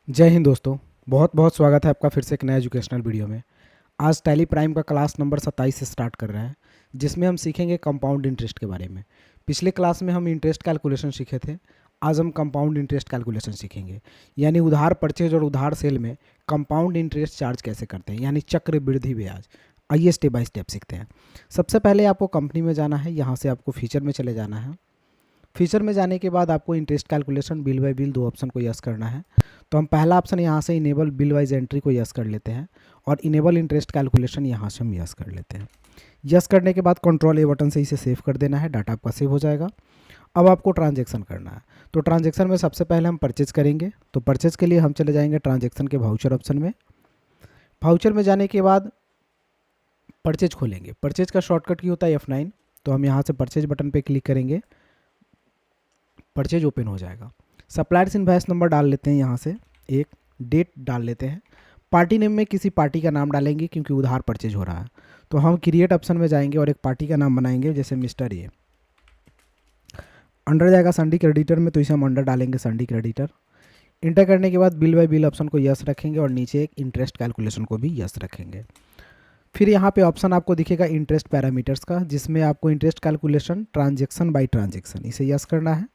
जय हिंद दोस्तों। बहुत बहुत स्वागत है आपका फिर से एक नया एजुकेशनल वीडियो में। आज टैली प्राइम का क्लास नंबर 27 से स्टार्ट कर रहे हैं, जिसमें हम सीखेंगे कंपाउंड इंटरेस्ट के बारे में। पिछले क्लास में हम इंटरेस्ट कैलकुलेशन सीखे थे। आज हम कंपाउंड इंटरेस्ट कैलकुलेशन सीखेंगे, यानी उधार परचेज और उधार सेल में कंपाउंड इंटरेस्ट चार्ज कैसे करते हैं, यानी चक्रवृद्धि ब्याज। आइए स्टेप बाय स्टेप सीखते हैं। सबसे पहले आपको कंपनी में जाना है, यहाँ से आपको फीचर में चले जाना है। फीचर में जाने के बाद आपको interest calculation bill bye bill दो ऑप्शन को यस करना है। तो हम पहला ऑप्शन यहाँ से इनेबल बिल वाइज एंट्री को यस कर लेते हैं और इनेबल इंटरेस्ट कैलकुलेशन यहाँ से हम यस कर लेते हैं। यस करने के बाद कंट्रोल ए बटन से इसे सेव कर देना है, डाटा आपका सेव हो जाएगा। अब आपको ट्रांजेक्शन करना है। तो ट्रांजेक्शन में सबसे पहले हम परचेज करेंगे। तो परचेज के लिए हम चले जाएंगे ट्रांजेक्शन के वाउचर ऑप्शन में। वाउचर में जाने के बाद परचेज खोलेंगे। परचेज का शॉर्टकट की होता है F9। तो हम यहाँ से परचेज बटन पर क्लिक करेंगे, परचेज ओपन हो जाएगा। सप्लायर्स इनवॉइस नंबर डाल लेते हैं, यहाँ से एक डेट डाल लेते हैं। पार्टी नेम में किसी पार्टी का नाम डालेंगे क्योंकि उधार परचेज हो रहा है। तो हम क्रिएट ऑप्शन में जाएंगे और एक पार्टी का नाम बनाएंगे, जैसे मिस्टर ए। अंडर जाएगा संडी क्रेडिटर में, तो इसे हम अंडर डालेंगे संडी क्रेडिटर। इंटर करने के बाद बिल बाय बिल ऑप्शन को यस रखेंगे और नीचे एक इंटरेस्ट कैलकुलेशन को भी यस रखेंगे। फिर यहाँ पे ऑप्शन आपको दिखेगा इंटरेस्ट पैरामीटर्स का, जिसमें आपको interest calculation transaction by transaction इसे यस करना है।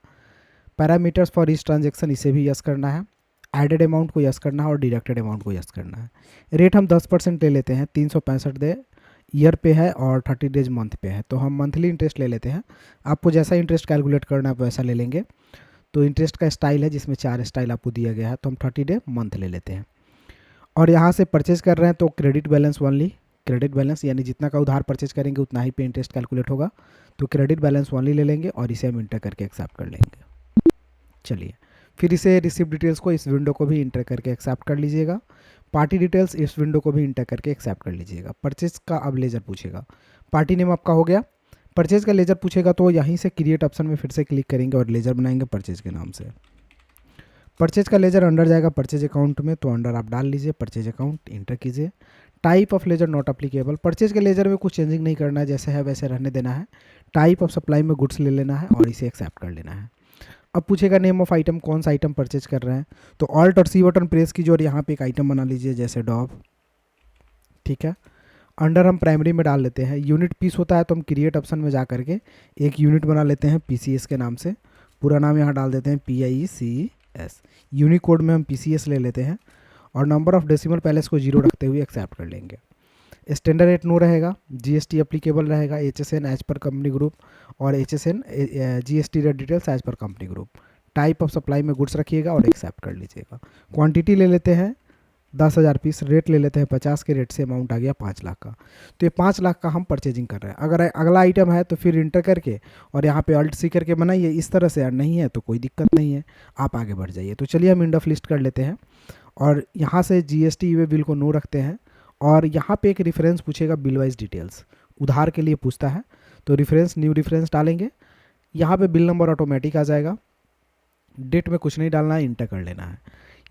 पैरामीटर्स फॉर इस ट्रांजेक्शन इसे भी यस करना है। एडेड अमाउंट को यस करना है और डिडक्टेड अमाउंट को यस करना है। रेट हम 10% ले लेते हैं। 365 डे ईयर पे है और 30 डेज मंथ पे है, तो हम मंथली इंटरेस्ट ले लेते हैं। आपको जैसा इंटरेस्ट कैलकुलेट करना है आप वैसा ले लेंगे। तो इंटरेस्ट का स्टाइल है जिसमें 4 स्टाइल आपको दिया गया है, तो हम 30 डे मंथ ले लेते हैं। और यहाँ से परचेज कर रहे हैं तो credit balance only, credit balance यानी जितना का उधार परचेज करेंगे उतना ही पे इंटरेस्ट कैलकुलेट होगा। तो क्रेडिट बैलेंस ओनली ले लेंगे और इसे हम इंटर करके एक्सेप्ट कर लेंगे। चलिए, फिर इसे रिसिप्ट डिटेल्स को इस विंडो को भी इंटर करके एक्सेप्ट कर लीजिएगा। पार्टी डिटेल्स इस विंडो को भी इंटर करके एक्सेप्ट कर लीजिएगा। परचेज का अब लेजर पूछेगा। पार्टी नेम आपका हो गया। परचेज का लेजर पूछेगा तो यहीं से क्रिएट ऑप्शन में फिर से क्लिक करेंगे और लेजर बनाएंगे परचेज के नाम से। परचेज का लेजर अंडर जाएगा परचेज अकाउंट में, तो अंडर आप डाल लीजिए परचेज अकाउंट, इंटर कीजिए। Type of ledger not applicable. Purchase के लेजर में कुछ चेंजिंग नहीं करना है, जैसे है वैसे रहने देना है। टाइप ऑफ सप्लाई में गुड्स ले लेना है और इसे एक्सेप्ट कर लेना है। अब पूछेगा नेम ऑफ आइटम, कौन सा आइटम परचेज कर रहे हैं। तो ऑल्ट और सी बटन प्रेस कीजिए और यहाँ पे एक आइटम बना लीजिए, जैसे डॉब। ठीक है, अंडर हम प्राइमरी में डाल लेते हैं। यूनिट पीस होता है तो हम क्रिएट ऑप्शन में जा करके एक यूनिट बना लेते हैं PCS के नाम से। पूरा नाम यहाँ डाल देते हैं PIECS। यूनिकोड में हम PCS ले लेते हैं और नंबर ऑफ डेसिमल पहले इसको 0 रखते हुए एक्सेप्ट कर लेंगे। स्टैंडर्ड रेट नो रहेगा, GST एप्लीकेबल रहेगा, HSN as per company group और HSN GST rate details as per company group. Type of supply में गुड्स रखिएगा और एक्सेप्ट कर लीजिएगा। क्वांटिटी ले लेते हैं 10,000 पीस, रेट ले लेते हैं 50 के रेट से, अमाउंट आ गया 5 लाख का। तो ये 5 लाख का हम परचेजिंग कर रहे हैं। अगर अगला आइटम है तो फिर इंटर करके और यहाँ पे अल्ट सी करके बनाइए इस तरह से, नहीं है तो कोई दिक्कत नहीं है, आप आगे बढ़ जाइए। तो चलिए हम इंड ऑफ लिस्ट कर लेते हैं और यहाँ से GST वे बिल को नो रखते हैं। और यहाँ पे एक रेफरेंस पूछेगा बिल वाइज डिटेल्स, उधार के लिए पूछता है, तो रेफरेंस न्यू रेफरेंस डालेंगे। यहाँ पे बिल नंबर ऑटोमेटिक आ जाएगा। डेट में कुछ नहीं डालना है, इंटर कर लेना है।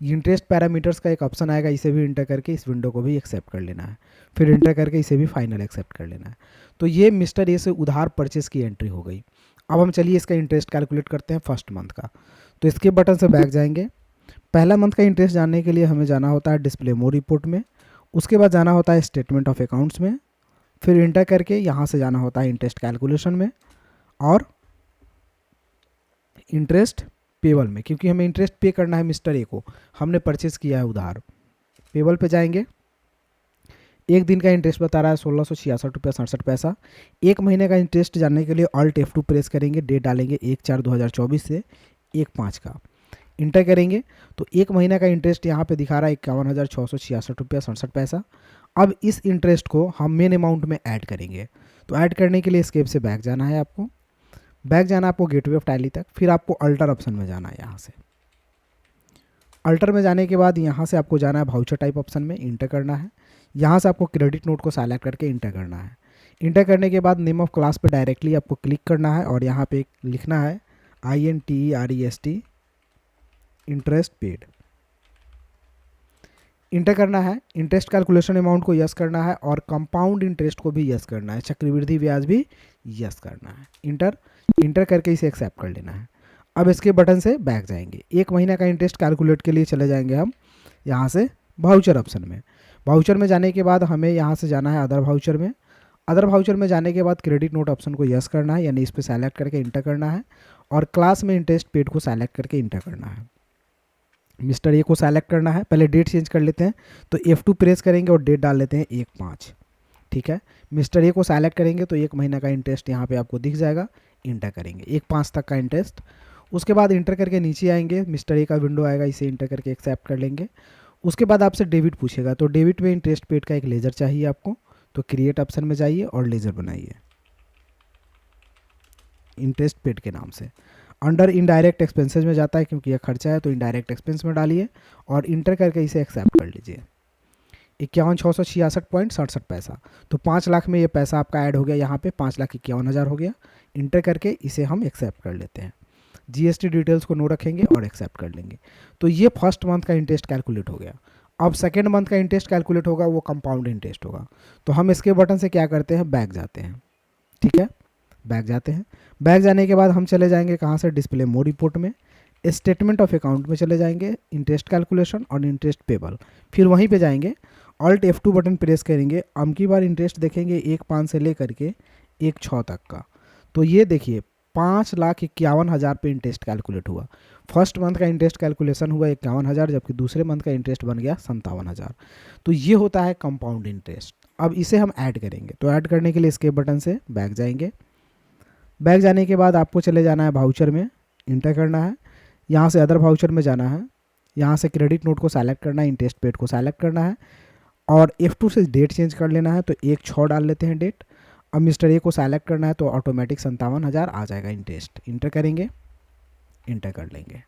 इंटरेस्ट पैरामीटर्स का एक ऑप्शन आएगा, इसे भी इंटर करके इस विंडो को भी एक्सेप्ट कर लेना है। फिर इंटर करके इसे भी फाइनल एक्सेप्ट कर लेना है। तो ये मिस्टर ए से उधार परचेस की एंट्री हो गई। अब हम चलिए इसका इंटरेस्ट कैलकुलेट करते हैं फर्स्ट मंथ का। तो इसके बटन से बैक जाएंगे। पहला मंथ का इंटरेस्ट जानने के लिए हमें जाना होता है डिस्प्ले मोर रिपोर्ट में, उसके बाद जाना होता है स्टेटमेंट ऑफ अकाउंट्स में, फिर इंटर करके यहाँ से जाना होता है इंटरेस्ट कैलकुलेशन में और इंटरेस्ट पेबल में, क्योंकि हमें इंटरेस्ट पे करना है मिस्टर ए को, हमने परचेज किया है उधार। पेबल पे जाएंगे। एक दिन का इंटरेस्ट बता रहा है 1666 रुपया 67 पैसा। एक महीने का इंटरेस्ट जानने के लिए ऑल्ट F2 प्रेस करेंगे, डेट डालेंगे 1/4/2024 से 1/5 का, इंटर करेंगे। तो एक महीने का इंटरेस्ट यहाँ पे दिखा रहा है 51,666 रुपया 67 पैसा। अब इस इंटरेस्ट को हम मेन अमाउंट में ऐड करेंगे। तो ऐड करने के लिए स्केप से बैक जाना है आपको। बैक जाना है आपको गेटवे ऑफ टैली तक, फिर आपको अल्टर ऑप्शन में जाना है। यहाँ से अल्टर में जाने के बाद यहाँ से आपको जाना है वाउचर टाइप ऑप्शन में, इंटर करना है। यहाँ से आपको क्रेडिट नोट को सेलेक्ट करके इंटर करना है। इंटर करने के बाद नेम ऑफ क्लास पे डायरेक्टली आपको क्लिक करना है और यहाँ पे लिखना है INTEREST इंटरेस्ट पेड, इंटर करना है। इंटरेस्ट कैलकुलेशन अमाउंट को यस करना है और कंपाउंड इंटरेस्ट को भी यस करना है, चक्रवृद्धि ब्याज भी यस करना है। इंटर करके इसे एक्सेप्ट कर लेना है। अब इसके बटन से बैक जाएंगे। एक महीने का इंटरेस्ट कैलकुलेट के लिए चले जाएंगे हम यहाँ से वाउचर ऑप्शन में। वाउचर में जाने के बाद हमें यहाँ से जाना है अदर वाउचर में। अदर वाउचर में जाने के बाद क्रेडिट नोट ऑप्शन को यस करना है, यानी इस पर सेलेक्ट करके इंटर करना है और क्लास में इंटरेस्ट पेड को सेलेक्ट करके इंटर करना है। मिस्टर ए को सेलेक्ट करना है, पहले डेट चेंज कर लेते हैं, तो F2 प्रेस करेंगे और डेट डाल लेते हैं 1/5। ठीक है, मिस्टर ए को सेलेक्ट करेंगे तो 1 महीना का इंटरेस्ट यहाँ पे आपको दिख जाएगा, इंटर करेंगे 1/5 तक का इंटरेस्ट। उसके बाद इंटर करके नीचे आएंगे, मिस्टर ए का विंडो आएगा, इसे इंटर करके एक्सेप्ट कर लेंगे। उसके बाद आपसे डेबिट पूछेगा, तो डेबिट में इंटरेस्ट पेड का एक लेजर चाहिए आपको, तो क्रिएट ऑप्शन में जाइए और लेजर बनाइए इंटरेस्ट पेड के नाम से। अंडर इनडायरेक्ट एक्सपेंसेस में जाता है क्योंकि यह खर्चा है, तो इनडायरेक्ट एक्सपेंस में डालिए और इंटर करके इसे एक्सेप्ट कर लीजिए। 51,666.67 पैसा, तो 5 लाख में ये पैसा आपका ऐड हो गया, यहाँ पे 5,51,000 हो गया। इंटर करके इसे हम एक्सेप्ट कर लेते हैं। जीएसटी डिटेल्स को नो रखेंगे और एक्सेप्ट कर लेंगे। तो ये फर्स्ट मंथ का इंटरेस्ट कैलकुलेट हो गया। अब सेकेंड मंथ का इंटरेस्ट कैलकुलेट होगा, वो कंपाउंड इंटरेस्ट होगा। तो हम इसके बटन से क्या करते हैं, बैक जाते हैं। ठीक है, बैक जाते हैं। बैक जाने के बाद हम चले जाएंगे कहाँ से, डिस्प्ले मोड रिपोर्ट में, स्टेटमेंट ऑफ अकाउंट में चले जाएंगे, इंटरेस्ट कैलकुलेशन और इंटरेस्ट पेबल। फिर वहीं पे जाएंगे, ऑल्ट F2 बटन प्रेस करेंगे। अब की बार इंटरेस्ट देखेंगे 1/5 से लेकर के 1/6 तक का। तो ये देखिए 5,51,000 पे इंटरेस्ट कैलकुलेट हुआ। फर्स्ट मंथ का इंटरेस्ट कैलकुलेशन हुआ 51,000, जबकि दूसरे मंथ का इंटरेस्ट बन गया 57,000। तो ये होता है कंपाउंड इंटरेस्ट। अब इसे हम ऐड करेंगे, तो ऐड करने के लिए इसके बटन से बैक जाएंगे। बैक जाने के बाद आपको चले जाना है वाउचर में, इंटर करना है, यहाँ से अदर वाउचर में जाना है, यहाँ से क्रेडिट नोट को सेलेक्ट करना है, इंटरेस्ट पेड को सेलेक्ट करना है और F2 से डेट चेंज कर लेना है, तो 1/6 डाल लेते हैं डेट। अब मिस्टर ए को सेलेक्ट करना है, तो ऑटोमेटिक 57,000 आ जाएगा इंटरेस्ट। इंटर करेंगे, इंटर कर लेंगे।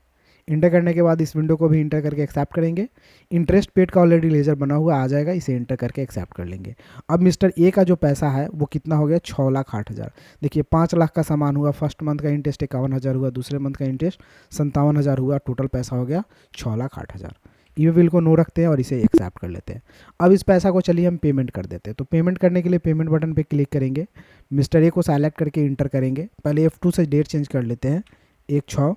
इंटर करने के बाद इस विंडो को भी इंटर करके एक्सेप्ट करेंगे। इंटरेस्ट पेड का ऑलरेडी लेजर बना हुआ आ जाएगा, इसे इंटर करके एक्सेप्ट कर लेंगे। अब मिस्टर ए का जो पैसा है वो कितना हो गया, 6,08,000। देखिए 5 लाख का सामान हुआ, फर्स्ट मंथ का इंटरेस्ट 51,000 हुआ, दूसरे मंथ का इंटरेस्ट 57,000 हुआ, टोटल पैसा हो गया 6,08,000। ई बिल को नो रखते हैं और इसे एक्सेप्ट कर लेते हैं। अब इस पैसा को चलिए हम पेमेंट कर देते हैं। तो पेमेंट करने के लिए पेमेंट बटन पे क्लिक करेंगे, मिस्टर ए को सेलेक्ट करके इंटर करेंगे। पहले F2 से डेट चेंज कर लेते हैं, 1/6।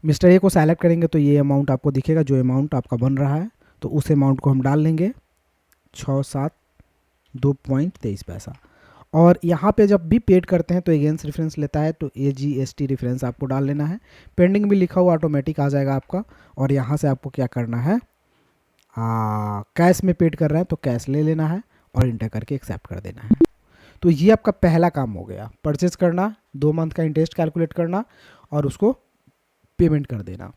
मिस्टर ए को सेलेक्ट करेंगे तो ये अमाउंट आपको दिखेगा, जो अमाउंट आपका बन रहा है, तो उस अमाउंट को हम डाल लेंगे 672.23 पैसा। और यहाँ पे जब भी पेड करते हैं तो अगेंस्ट रेफरेंस लेता है, तो AGST रेफरेंस आपको डाल लेना है। पेंडिंग भी लिखा हुआ ऑटोमेटिक आ जाएगा आपका। और यहाँ से आपको क्या करना है, कैश में पेड कर रहे हैं तो कैश ले लेना है और इंटर करके एक्सेप्ट कर देना है। तो ये आपका पहला काम हो गया, परचेज करना, 2 मंथ का इंटरेस्ट कैलकुलेट करना और उसको पेमेंट कर देना।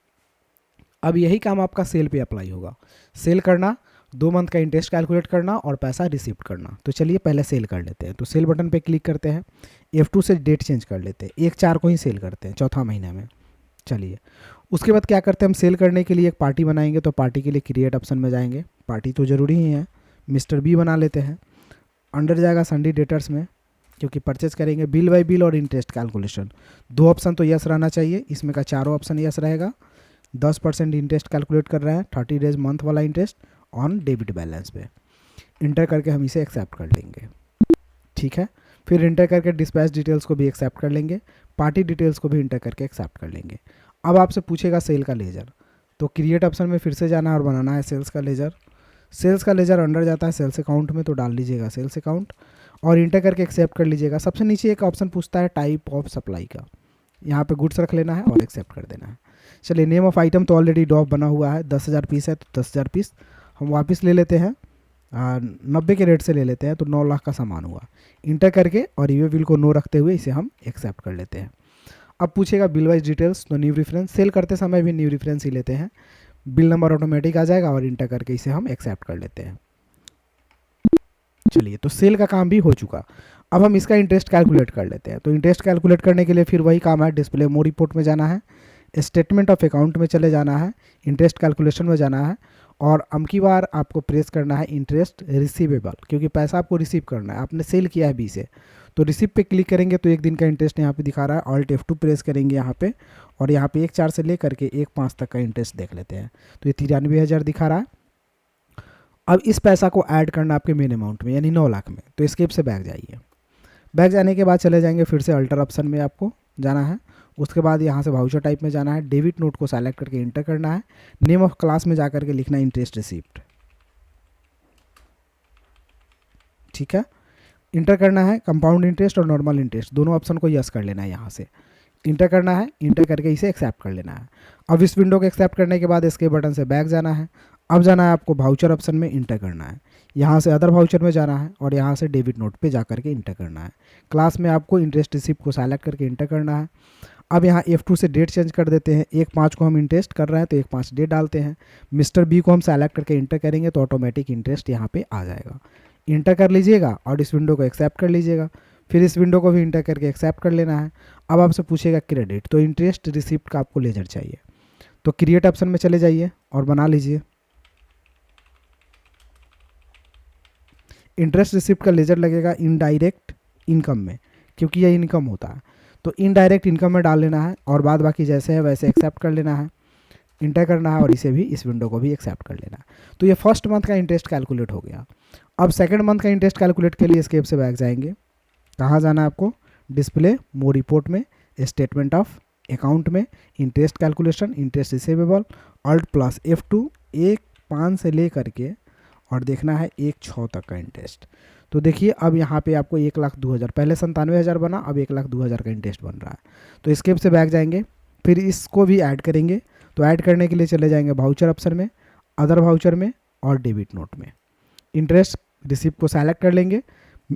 अब यही काम आपका सेल पे अप्लाई होगा। सेल करना, 2 मंथ का इंटरेस्ट कैलकुलेट करना और पैसा रिसीव करना। तो चलिए पहले सेल कर लेते हैं। तो सेल बटन पे क्लिक करते हैं, F2 से डेट चेंज कर लेते हैं, 1/4 को ही सेल करते हैं, चौथा महीना में। चलिए उसके बाद क्या करते हैं, हम सेल करने के लिए एक पार्टी बनाएंगे। तो पार्टी के लिए क्रिएट ऑप्शन में जाएंगे, पार्टी तो ज़रूरी ही है, मिस्टर बी बना लेते हैं। अंडर जाएगा संडे डेटर्स में, क्योंकि परचेज करेंगे। बिल बाय बिल और इंटरेस्ट कैलकुलेशन, 2 ऑप्शन तो यस रहना चाहिए, इसमें का 4 ऑप्शन यस रहेगा। 10% इंटरेस्ट कैलकुलेट कर रहे हैं, 30 डेज मंथ वाला इंटरेस्ट ऑन डेबिट बैलेंस पे। इंटर करके हम इसे एक्सेप्ट कर लेंगे। ठीक है, फिर इंटर करके डिस्पैच डिटेल्स को भी एक्सेप्ट कर लेंगे, पार्टी डिटेल्स को भी इंटर करके एक्सेप्ट कर लेंगे। अब आपसे पूछेगा सेल का लेजर, तो क्रिएट ऑप्शन में फिर से जाना है और बनाना है सेल्स का लेजर। सेल्स का लेजर अंडर जाता है सेल्स अकाउंट में, तो डाल लीजिएगा सेल्स अकाउंट और इंटर करके एक्सेप्ट कर लीजिएगा। सबसे नीचे एक ऑप्शन पूछता है टाइप ऑफ सप्लाई का, यहाँ पे गुड्स रख लेना है और एक्सेप्ट कर देना है। चलिए नेम ऑफ आइटम तो ऑलरेडी डॉफ बना हुआ है, 10,000 पीस है तो 10,000 पीस हम वापस ले लेते हैं, 90 के रेट से ले लेते हैं, तो 9 लाख का सामान हुआ। इंटर करके और ये बिल को नो रखते हुए इसे हम एक्सेप्ट कर लेते हैं। अब पूछेगा बिल वाइज डिटेल्स, तो न्यू रेफरेंस, सेल करते समय भी न्यू रेफरेंस ही लेते हैं, बिल नंबर ऑटोमेटिक आ जाएगा और इंटर करके इसे हम एक्सेप्ट कर लेते हैं। चलिए तो सेल का काम भी हो चुका। अब हम इसका इंटरेस्ट कैलकुलेट कर लेते हैं। तो इंटरेस्ट कैलकुलेट करने के लिए फिर वही काम है, डिस्प्ले मोड रिपोर्ट में जाना है, स्टेटमेंट ऑफ अकाउंट में चले जाना है, इंटरेस्ट कैलकुलेशन में जाना है और अमकी बार आपको प्रेस करना है इंटरेस्ट रिसीवेबल, क्योंकि पैसा आपको रिसीव करना है, आपने सेल किया है बी से। तो रिसीव पे क्लिक करेंगे तो 1 दिन का इंटरेस्ट यहाँ पे दिखा रहा है, ऑल्ट F2 प्रेस करेंगे यहाँ पे और यहाँ पे 1/4 से लेकर के 1/5 तक का इंटरेस्ट देख लेते हैं। तो ये 93,000 दिखा रहा है। अब इस पैसा को ऐड करना आपके मेन अमाउंट में, यानी 9 लाख में। तो स्किप से बैक जाइए, बैक जाने के बाद चले जाएंगे फिर से अल्टर ऑप्शन में आपको जाना है, उसके बाद यहाँ से वाउचर टाइप में जाना है, डेबिट नोट को सेलेक्ट करके इंटर करना है, नेम ऑफ क्लास में जा करके लिखना है इंटरेस्ट रिसिप्ट, ठीक है। इंटर करना है कंपाउंड इंटरेस्ट और नॉर्मल इंटरेस्ट, दोनों ऑप्शन को यस कर लेना है, यहाँ से इंटर करना है, इंटर करके इसे एक्सेप्ट कर लेना है। अब इस विंडो को एक्सेप्ट करने के बाद इसके बटन से बैक जाना है। अब जाना है आपको वाउचर ऑप्शन में, इंटर करना है, यहाँ से अदर वाउचर में जाना है और यहाँ से डेबिट नोट पे जा करके इंटर करना है। क्लास में आपको इंटरेस्ट रिसिप्ट को सेलेक्ट करके इंटर करना है। अब यहाँ F2 से डेट चेंज कर देते हैं, 1/5 को हम इंटरेस्ट कर रहे हैं तो 1/5 डेट डालते हैं। मिस्टर बी को हम सेलेक्ट करके इंटर करेंगे तो ऑटोमेटिक इंटरेस्ट यहाँ पे आ जाएगा। इंटर कर लीजिएगा और इस विंडो को एक्सेप्ट कर लीजिएगा। फिर इस विंडो को भी इंटर करके एक्सेप्ट कर लेना है। अब आपसे पूछेगा क्रेडिट, तो इंटरेस्ट रिसिप्ट का आपको लेजर चाहिए, तो क्रिएट ऑप्शन में चले जाइए और बना लीजिए। इंटरेस्ट रिसिप्ट का लेजर लगेगा इनडायरेक्ट इनकम में, क्योंकि यह इनकम होता है, तो इनडायरेक्ट इनकम में डाल लेना है और बाद बाकी जैसे है वैसे एक्सेप्ट कर लेना है, इंटर करना है और इसे भी, इस विंडो को भी एक्सेप्ट कर लेना है। तो ये फर्स्ट मंथ का इंटरेस्ट कैलकुलेट हो गया। अब सेकंड मंथ का इंटरेस्ट कैलकुलेट के लिए एस्केप से बैक जाएंगे। कहाँ जाना है आपको, डिस्प्ले मोर रिपोर्ट में, स्टेटमेंट ऑफ अकाउंट में, interest calculation, interest receivable, alt plus F2, 1/5 से ले करके और देखना है 1/6 तक का इंटरेस्ट। तो देखिए अब यहाँ पे आपको 1,02,000, पहले 97,000 बना, अब 1,02,000 का इंटरेस्ट बन रहा है। तो एस्केप से बैक जाएंगे, फिर इसको भी ऐड करेंगे। तो ऐड करने के लिए चले जाएंगे वाउचर ऑप्शन में, अदर वाउचर में और डेबिट नोट में। इंटरेस्ट रिसिप्ट को सेलेक्ट कर लेंगे,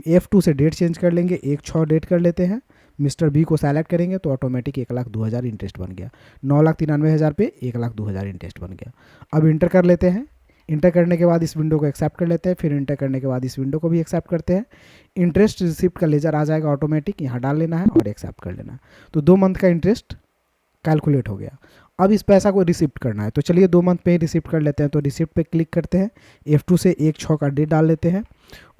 F2 से डेट चेंज कर लेंगे, 1/6 डेट कर लेते हैं। मिस्टर बी को सेलेक्ट करेंगे तो ऑटोमेटिक 1,02,000 इंटरेस्ट बन गया। 9,93,000 पे 1,02,000 इंटरेस्ट बन गया। अब इंटर कर लेते हैं। इंटर करने के बाद इस विंडो को एक्सेप्ट कर लेते हैं, फिर इंटर करने के बाद इस विंडो को भी एक्सेप्ट करते हैं। इंटरेस्ट रिसिप्ट का लेजर आ जाएगा ऑटोमेटिक, यहाँ डाल लेना है और एक्सेप्ट कर लेना है। तो 2 मंथ का इंटरेस्ट कैलकुलेट हो गया। अब इस पैसा को रिसिप्ट करना है, तो चलिए 2 मंथ पे ही रिसिप्ट कर लेते हैं। तो रिसिप्ट पे क्लिक करते हैं, F2 से 1/6 का डेट डाल लेते हैं।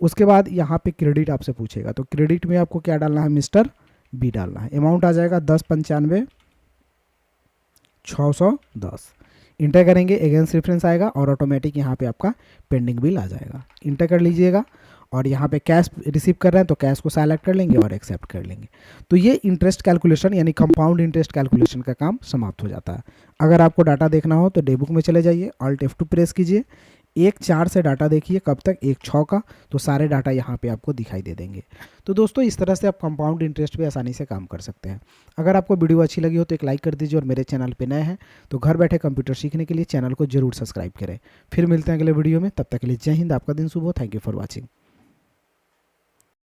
उसके बाद यहाँ पे क्रेडिट आपसे पूछेगा, तो क्रेडिट में आपको क्या डालना है, मिस्टर बी डालना है। अमाउंट आ जाएगा 10,95,610। इंटर करेंगे, अगेंस्ट रेफरेंस आएगा और ऑटोमेटिक यहाँ पे आपका पेंडिंग बिल आ जाएगा। इंटर कर लीजिएगा और यहाँ पे कैश रिसीव कर रहे हैं तो कैश को सेलेक्ट कर लेंगे और एक्सेप्ट कर लेंगे। तो ये इंटरेस्ट कैलकुलेशन यानी कंपाउंड इंटरेस्ट कैलकुलेशन का काम समाप्त हो जाता है। अगर आपको डाटा देखना हो तो डेबुक में चले जाइए, अल्ट F2 प्रेस कीजिए, 1/4 से डाटा देखिए, कब तक, 1/6 का, तो सारे डाटा यहाँ पे आपको दिखाई दे देंगे। तो दोस्तों इस तरह से आप कंपाउंड इंटरेस्ट पे आसानी से काम कर सकते हैं। अगर आपको वीडियो अच्छी लगी हो तो एक लाइक कर दीजिए और मेरे चैनल पे नए हैं तो घर बैठे कंप्यूटर सीखने के लिए चैनल को जरूर सब्सक्राइब करें। फिर मिलते हैं अगले वीडियो में, तब तक के लिए जय हिंद, आपका दिन शुभ हो। Thank you for watching.